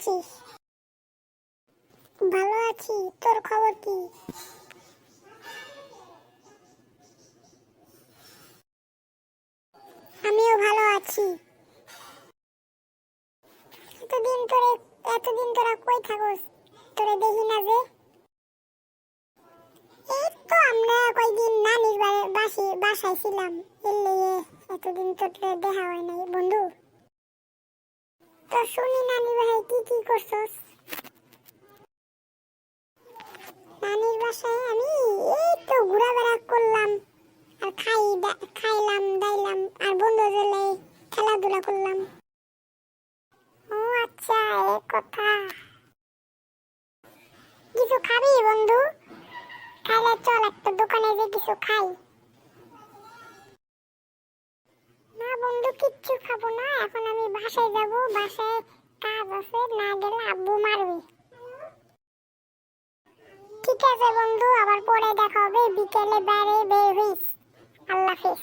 আছিস? ভালো আছি, তোর খবর কি? আমিও ভালো আছি। এতদিন তোরা কই থাকস? তোরে দেখি না যে। এই তো আমরা কয়েকদিন নানির বাসায় ছিলাম, এলে এতদিন তোর দেখা হয় নাই বন্ধু। তো শুনি নানির বাসায় কি কি করছস? নানির বাসায় আমি এই তো ঘোরাফেরা করলাম, আর খাইলাম দাইলাম, আর বন্ধুদের লগে খেলাধুলা করলাম। ও আচ্ছা, এই কথা। কিছু খাবি বন্ধু? খাইলে চল একটা দোকানে যে কিছু খাই। না বন্ধু, কিচ্ছু খাবো না, এখন আমি বাসায় যাব, বাসায় কাজ আছে, না গেলে আব্বু মারবে। ঠিক আছে বন্ধু, আবার পরে দেখা হবে, বিকেলে বাইরে বের হইস। আল্লাহ হাফেজ।